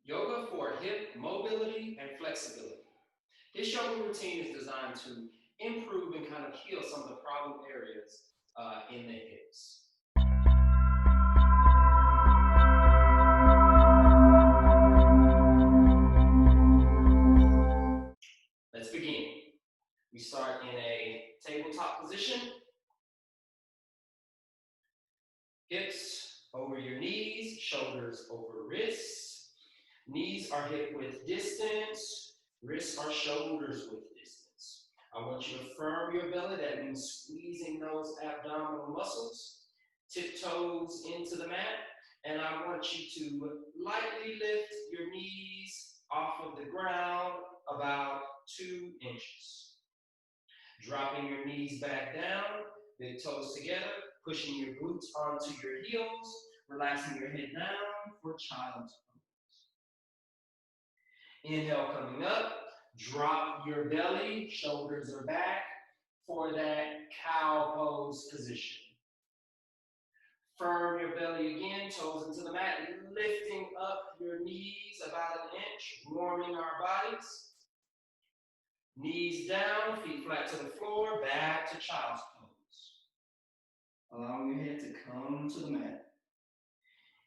Yoga for hip mobility and flexibility. This yoga routine is designed to improve and kind of heal some of the problem areas in the hips. Let's begin. We start in a tabletop position. Hips over your knees, shoulders over wrists. Knees are hip width distance, wrists are shoulders width distance. I want you to firm your belly. That means squeezing those abdominal muscles. Tiptoes into the mat. And I want you to lightly lift your knees off of the ground about 2 inches. Dropping your knees back down, big toes together, pushing your glutes onto your heels, relaxing your head down for child's pose. Inhale coming up, drop your belly, shoulders are back for that cow pose position. Firm your belly again, toes into the mat, lifting up your knees about 1 inch, warming our bodies. Knees down, feet flat to the floor, back to child's pose. Allowing your head to come to the mat.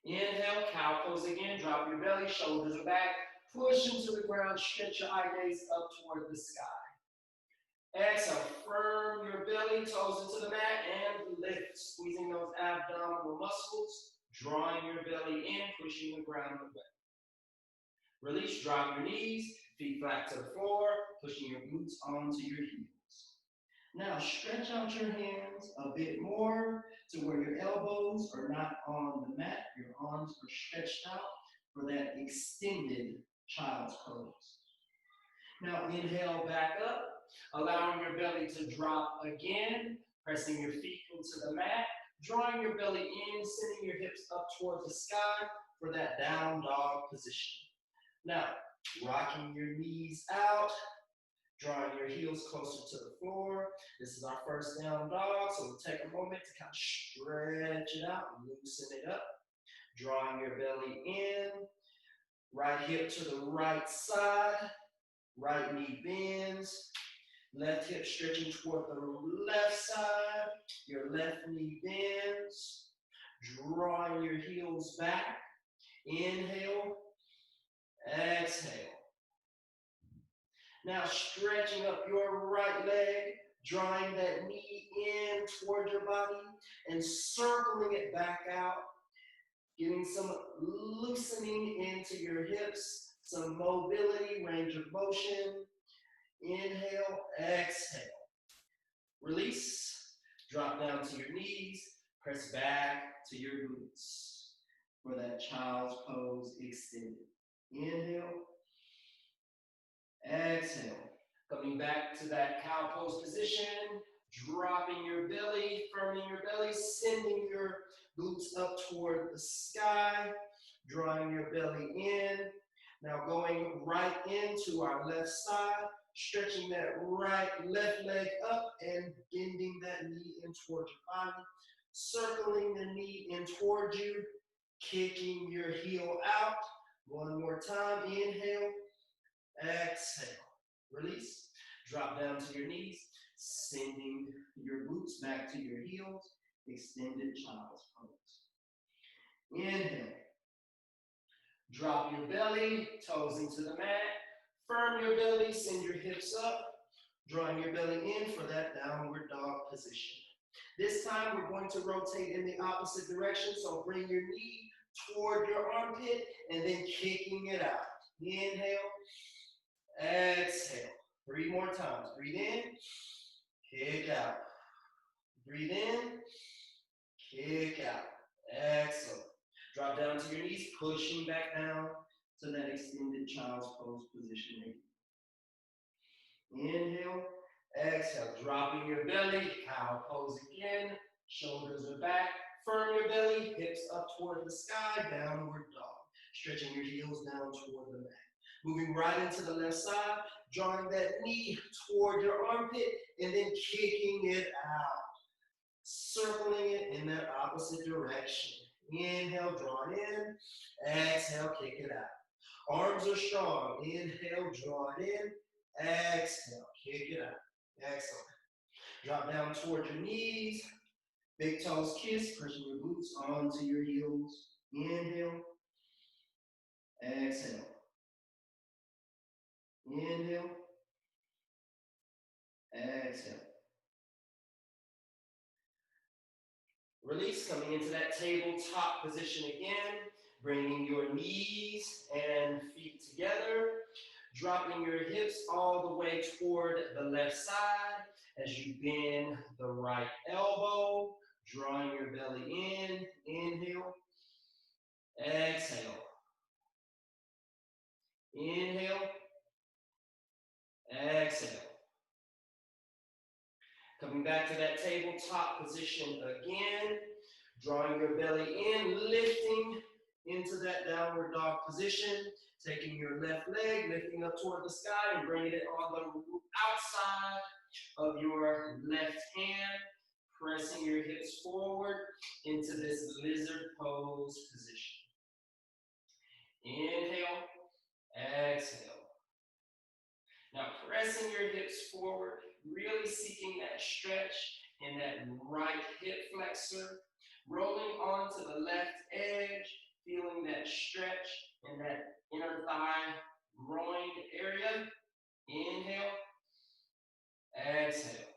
Inhale, cow pose again, drop your belly, shoulders are back, push into the ground, stretch your eye gaze up toward the sky. Exhale, firm your belly, toes into the mat, and lift, squeezing those abdominal muscles, drawing your belly in, pushing the ground away. Release, drop your knees, feet flat to the floor, pushing your glutes onto your heels. Now stretch out your hands a bit more to where your elbows are not on the mat, your arms are stretched out for that extended child's pose. Now inhale back up, allowing your belly to drop again, pressing your feet into the mat, drawing your belly in, sending your hips up towards the sky for that down dog position. Now, rocking your knees out, drawing your heels closer to the floor. This is our first down dog, so we'll take a moment to kind of stretch it out, loosen it up. Drawing your belly in, right hip to the right side, right knee bends, left hip stretching toward the left side, your left knee bends, drawing your heels back. Inhale, exhale. Now stretching up your right leg, drawing that knee in toward your body and circling it back out, getting some loosening into your hips, some mobility, range of motion. Inhale, exhale. Release, drop down to your knees, press back to your glutes for that child's pose extended. Inhale, exhale. Coming back to that cow pose position, dropping your belly, firming your belly, sending your glutes up toward the sky, drawing your belly in. Now going right into our left side, stretching that left leg up and bending that knee in towards your body, circling the knee in towards you, kicking your heel out. One more time, inhale, exhale. Release, drop down to your knees, sending your glutes back to your heels, extended child's pose. Inhale, drop your belly, toes into the mat, firm your belly, send your hips up, drawing your belly in for that downward dog position. This time we're going to rotate in the opposite direction, so bring your knee toward your armpit and then kicking it out. Inhale, exhale. 3 more times. Breathe in, kick out. Breathe in, kick out. Excellent. Drop down to your knees, pushing back down to that extended child's pose position. Inhale, exhale. Dropping your belly, cow pose again. Shoulders are back. Firm your belly, hips up toward the sky, downward dog. Stretching your heels down toward the mat. Moving right into the left side, drawing that knee toward your armpit, and then kicking it out. Circling it in that opposite direction. Inhale, draw it in. Exhale, kick it out. Arms are strong. Inhale, draw it in. Exhale, kick it out. Excellent. Drop down toward your knees. Big toes kiss, pushing your boots onto your heels. Inhale. Exhale. Inhale. Exhale. Release, coming into that tabletop position again, bringing your knees and feet together, dropping your hips all the way toward the left side as you bend the right elbow, drawing your belly in, inhale, exhale, inhale, exhale. Coming back to that tabletop position again, drawing your belly in, lifting into that downward dog position, taking your left leg, lifting up toward the sky and bringing it on the outside of your left hand, pressing your hips forward into this lizard pose position. Inhale, exhale. Now pressing your hips forward, really seeking that stretch in that right hip flexor, rolling onto the left edge, feeling that stretch in that inner thigh groin area. Inhale, exhale.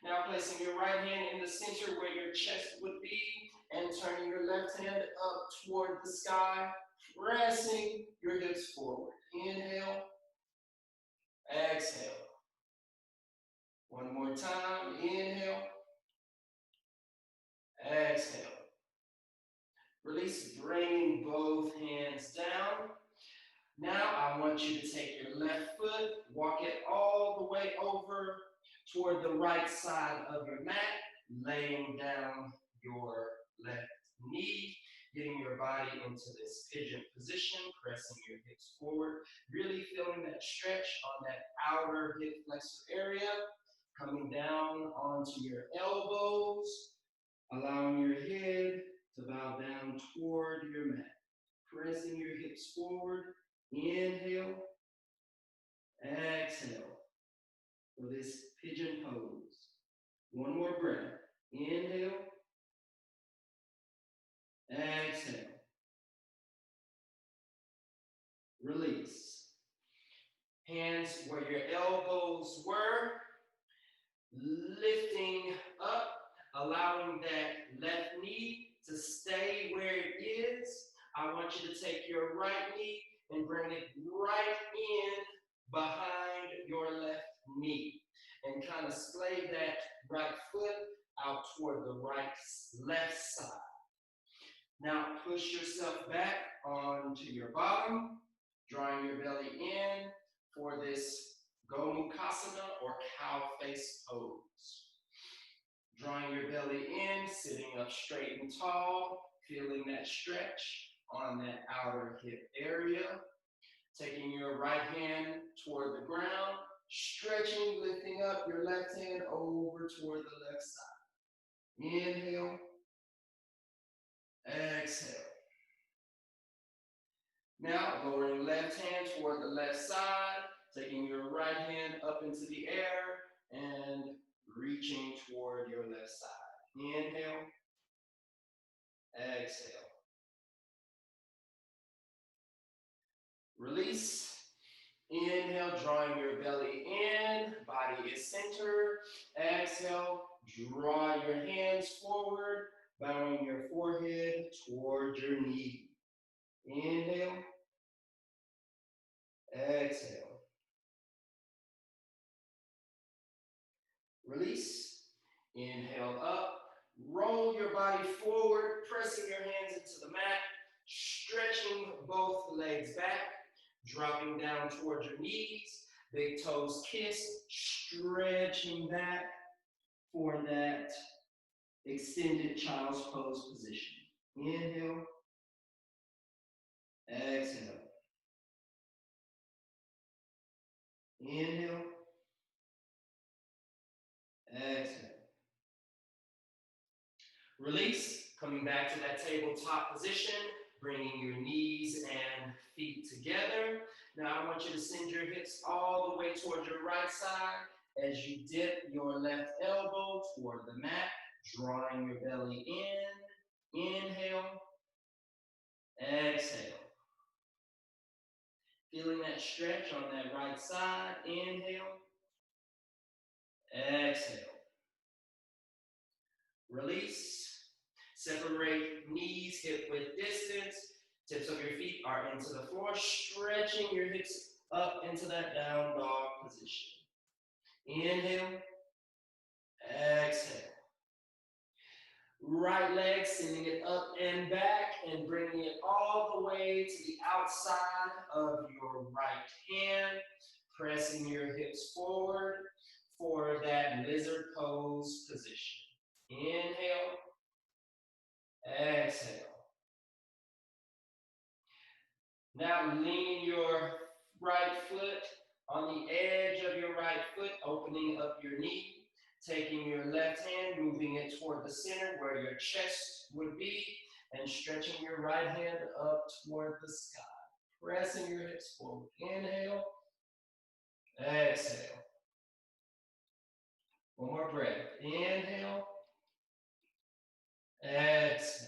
Now placing your right hand in the center where your chest would be and turning your left hand up toward the sky, pressing your hips forward. Inhale, exhale. One more time. Inhale, exhale. Release, bringing both hands down. Now I want you to take your left foot, walk it all the way over toward the right side of your mat, laying down your left knee, getting your body into this pigeon position, pressing your hips forward, really feeling that stretch on that outer hip flexor area, coming down onto your elbows, allowing your head to bow down toward your mat, pressing your hips forward. Inhale, exhale for this pigeon pose. One more breath. Inhale, exhale. Release. Hands where your elbows were, lifting up, allowing that left knee to stay where it is. I want you to take your right knee and bring it right in behind your left knee and kind of splay that right foot out toward the left side. Now push yourself back onto your bottom, drawing your belly in for this Gomukhasana or cow face pose. Drawing your belly in, sitting up straight and tall, feeling that stretch on that outer hip area. Taking your right hand toward the ground, stretching, lifting up your left hand over toward the left side. Inhale, exhale. Now, lowering left hand toward the left side, taking your right hand up into the air and reaching toward your left side. Inhale, exhale. Release. Inhale, drawing your belly in, body is centered. Exhale, draw your hands forward, bowing your forehead toward your knee. Inhale, exhale. Release. Inhale up, roll your body forward, pressing your hands into the mat, stretching both legs back, dropping down towards your knees, big toes kiss, stretching back for that extended child's pose position. Inhale, exhale. Inhale, exhale. Release, coming back to that tabletop position, bringing your knees together. Now I want you to send your hips all the way towards your right side as you dip your left elbow toward the mat, drawing your belly in. Inhale, exhale. Feeling that stretch on that right side. Inhale, exhale. Release. Separate knees hip width distance. Tips of your feet are into the floor, stretching your hips up into that down dog position. Inhale, exhale. Right leg, sending it up and back and bringing it all the way to the outside of your right hand, pressing your hips forward for that lizard pose position. Inhale, exhale. Now lean your right foot on the edge of your right foot, opening up your knee. Taking your left hand, moving it toward the center where your chest would be, and stretching your right hand up toward the sky. Pressing your hips forward. Inhale, exhale. One more breath. Inhale, exhale.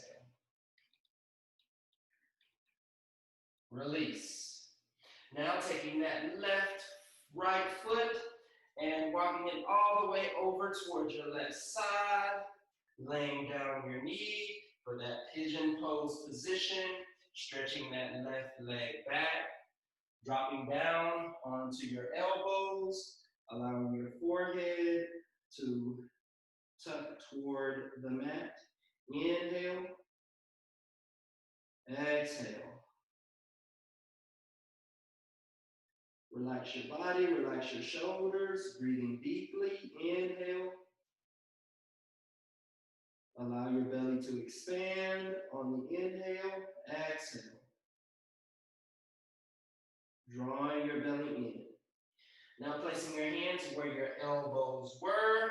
Release. Now taking that right foot and walking it all the way over towards your left side, laying down your knee for that pigeon pose position, stretching that left leg back, dropping down onto your elbows, allowing your forehead to tuck toward the mat. Inhale, exhale. Relax your body, relax your shoulders, breathing deeply. Inhale. Allow your belly to expand on the inhale, exhale. Drawing your belly in. Now placing your hands where your elbows were,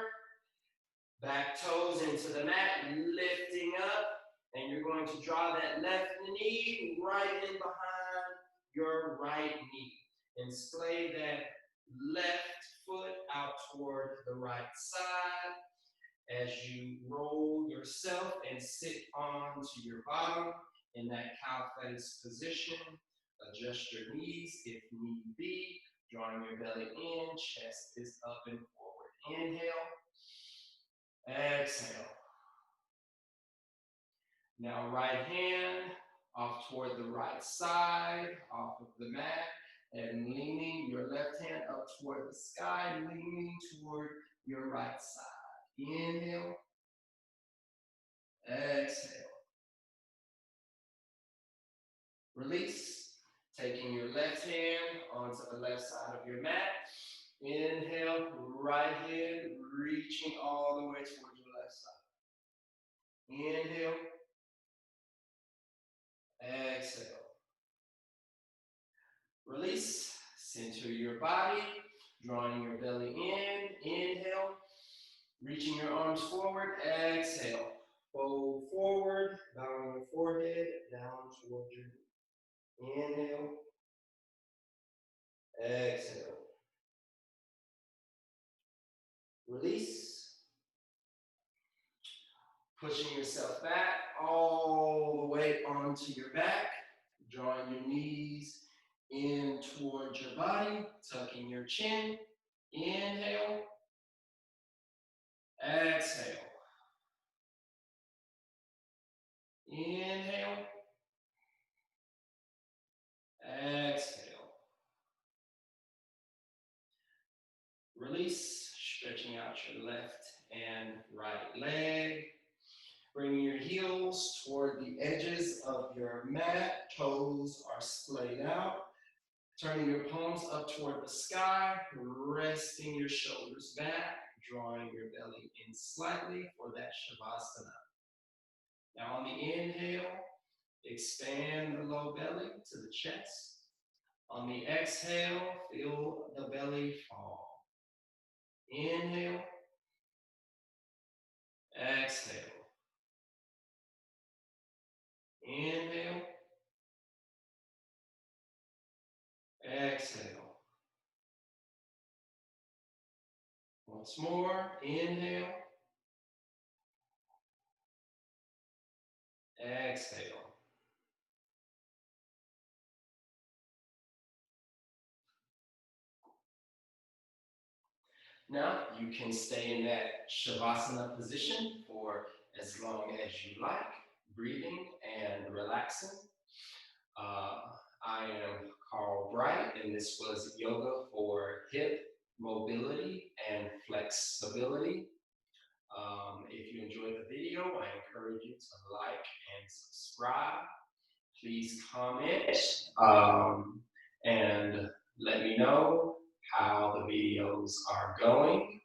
back toes into the mat, lifting up, and you're going to draw that left knee right in behind your right knee. And splay that left foot out toward the right side as you roll yourself and sit onto your bottom in that cow face position. Adjust your knees if need be, drawing your belly in, chest is up and forward. Inhale, exhale. Now right hand off toward the right side, off of the mat, and leaning your left hand up toward the sky, leaning toward your right side. Inhale, exhale. Release, taking your left hand onto the left side of your mat. Inhale, right hand reaching all the way towards your left side. Inhale, exhale. Release, center your body, drawing your belly in. Inhale, reaching your arms forward. Exhale, fold forward, bowing your forehead down towards your knee. Inhale, exhale. Release, pushing yourself back all the way onto your back, drawing your knees in towards your body, tucking your chin. Inhale, exhale. Inhale, exhale. Release, stretching out your left and right leg. Bringing your heels toward the edges of your mat. Toes are splayed out. Turning your palms up toward the sky. Resting your shoulders back. Drawing your belly in slightly for that Shavasana. Now on the inhale, expand the low belly to the chest. On the exhale, feel the belly fall. Inhale, exhale. Inhale, Once more, inhale. Exhale. Now, you can stay in that Shavasana position for as long as you like, breathing and relaxing. I am Carl Bright, and this was yoga for hip mobility and flexibility. If you enjoyed the video, I encourage you to like and subscribe. Please comment and let me know how the videos are going.